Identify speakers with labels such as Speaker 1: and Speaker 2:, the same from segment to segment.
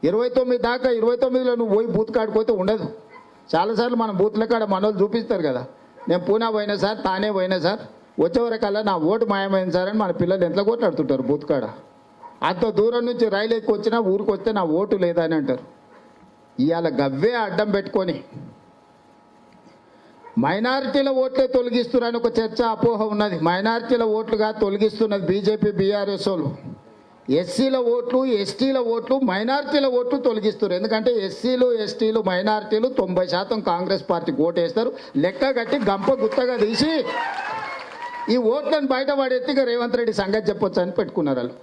Speaker 1: 29 దాకా 29లో నువ్వు పోయి బూత్ కాడిపోతే ఉండదు. చాలాసార్లు మనం బూత్ల కాడ మనోళ్ళు చూపిస్తారు కదా, నేను పూనా పోయినా సార్, తానే పోయినా సార్, వచ్చేవరకల్లా నా ఓటు మాయమైంది సార్ అని మన పిల్లలు ఎంత కొట్లాడుతుంటారు బూత్ కాడ. అంత దూరం నుంచి రైలు ఎక్కి వచ్చినా ఊరికి వస్తే నా ఓటు లేదా అని అంటారు. ఇవాళ గవ్వే అడ్డం పెట్టుకొని మైనారిటీల ఓట్లే తొలగిస్తున్నారని ఒక చర్చ అపోహ ఉన్నది. మైనారిటీల ఓట్లుగా తొలగిస్తున్నది బీజేపీ బీఆర్ఎస్ వాళ్ళు. ఎస్సీల ఓట్లు, ఎస్టీల ఓట్లు, మైనారిటీల ఓట్లు తొలగిస్తారు. ఎందుకంటే ఎస్సీలు, ఎస్టీలు, మైనారిటీలు 90% కాంగ్రెస్ పార్టీకి ఓటు వేస్తారు. లెక్క కట్టి గంప గుత్తగా తీసి ఈ ఓట్లను బయట పడేస్తే ఇక రేవంత్ రెడ్డి సంగతి చెప్పొచ్చు అని పెట్టుకున్నారు వాళ్ళు.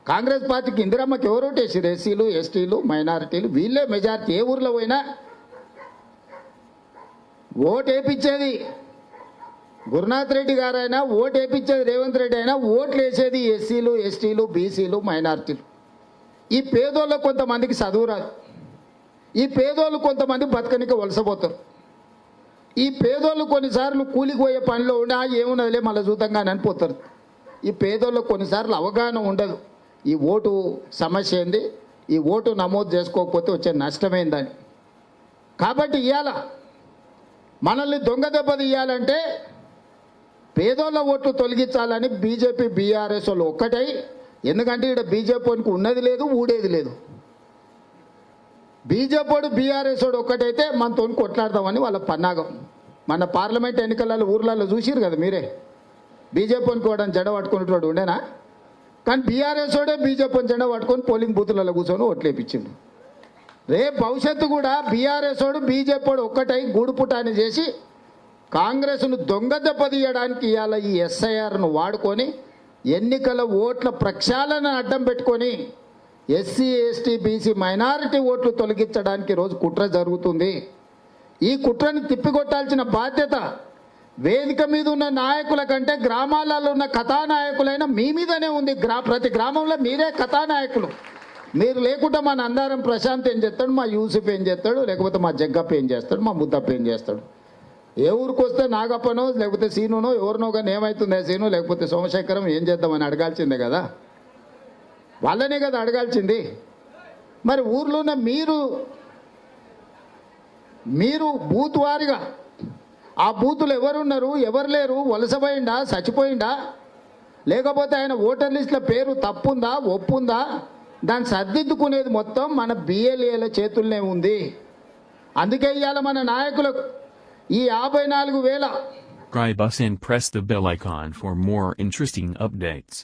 Speaker 1: కాంగ్రెస్ పార్టీకి ఇందిరమ్మకి ఎవరు ఓటేసారు? ఎస్సీలు, ఎస్టీలు, మైనారిటీలు, వీళ్ళే మెజారిటీ. ఏ ఊర్లో పోయినా ఓటు వేయించేది గురునాథ్ రెడ్డి గారైనా, ఓటు వేయించేది రేవంత్ రెడ్డి అయినా, ఓట్లు వేసేది ఎస్సీలు, ఎస్టీలు, బీసీలు, మైనారిటీలు. ఈ పేదోళ్ళు కొంతమందికి చదువు రాదు. ఈ పేదోళ్ళు కొంతమంది బతకనికి వలసపోతారు. ఈ పేదోళ్ళు కొన్నిసార్లు కూలికి పోయే పనిలో ఉండి ఏమున్నదిలే మళ్ళీ చూద్దాంగా అని అనిపోతారు. ఈ పేదోళ్ళు కొన్నిసార్లు అవగాహన ఉండదు ఈ ఓటు సమస్య ఏంది, ఈ ఓటు నమోదు చేసుకోకపోతే వచ్చే నష్టమైందని. కాబట్టి ఇవాళ మనల్ని దొంగ దెబ్బ తీయాలంటే పేదోళ్ళ ఓట్లు తొలగించాలని బీజేపీ బీఆర్ఎస్ వాళ్ళు ఒక్కటై, ఎందుకంటే ఇక్కడ బీజేపీకి ఉన్నది లేదు, ఊడేది లేదు. బీజేపీ బీఆర్ఎస్ వాడు ఒక్కటైతే మనతో కొట్లాడదామని వాళ్ళ పన్నాగం. మన పార్లమెంట్ ఎన్నికలలో ఊర్లలో చూసిరు కదా మీరే, బీజేపీకి కూడా జెండ పట్టుకునేటోడు ఉండేనా? కానీ బీఆర్ఎస్ వాడే బీజేపీని జెండ పట్టుకొని పోలింగ్ బూతులలో కూర్చొని ఓట్లు వేయించిండు. రేపు భవిష్యత్తు కూడా బీఆర్ఎస్ వాడు బీజేపీ వాడు ఒక్కటై గూడుపుటాన్ని చేసి కాంగ్రెస్ను దొంగ దెబ్బతీయడానికి ఇవాళ ఈ ఎస్ఐఆర్ను వాడుకొని ఎన్నికల ఓట్ల ప్రక్షాళన అడ్డం పెట్టుకొని ఎస్సీ, ఎస్టీ, బీసీ, మైనారిటీ ఓట్లు తొలగించడానికి రోజు కుట్ర జరుగుతుంది. ఈ కుట్రని తిప్పికొట్టాల్సిన బాధ్యత వేదిక మీద ఉన్న నాయకుల కంటే గ్రామాలలో ఉన్న కథానాయకులైన మీ మీదనే ఉంది. ప్రతి గ్రామంలో మీరే కథానాయకులు. మీరు లేకుండా మన అందరం ప్రశాంత్ ఏం చేస్తాడు, మా యూసుఫ్ ఏం చేస్తాడు, లేకపోతే మా జగ్గప్ప ఏం చేస్తాడు, మా ముద్దప్ప ఏం చేస్తాడు. ఏ ఊరికి వస్తే నాగప్పనో లేకపోతే సీనునో ఎవరినో కానీ ఏమవుతుందే సీను లేకపోతే సోమశేఖరం ఏం చేద్దామని అడగాల్సిందే కదా, వాళ్ళనే కదా అడగాల్సింది. మరి ఊర్లోనే మీరు బూత్ వారిగా ఆ బూతులు ఎవరున్నారు, ఎవరు లేరు, వలసపోయిందా, చచ్చిపోయిందా, లేకపోతే ఆయన ఓటర్ లిస్టుల పేరు తప్పుందా, ఒప్పుందా, దాన్ని సర్దిద్దుకునేది మొత్తం మన బిఎల్ఏల చేతుల్లోనే ఉంది. అందుకే ఇవాళ మన నాయకులకు ఈ 54,000
Speaker 2: Subscribe us and press the bell icon for more interesting updates.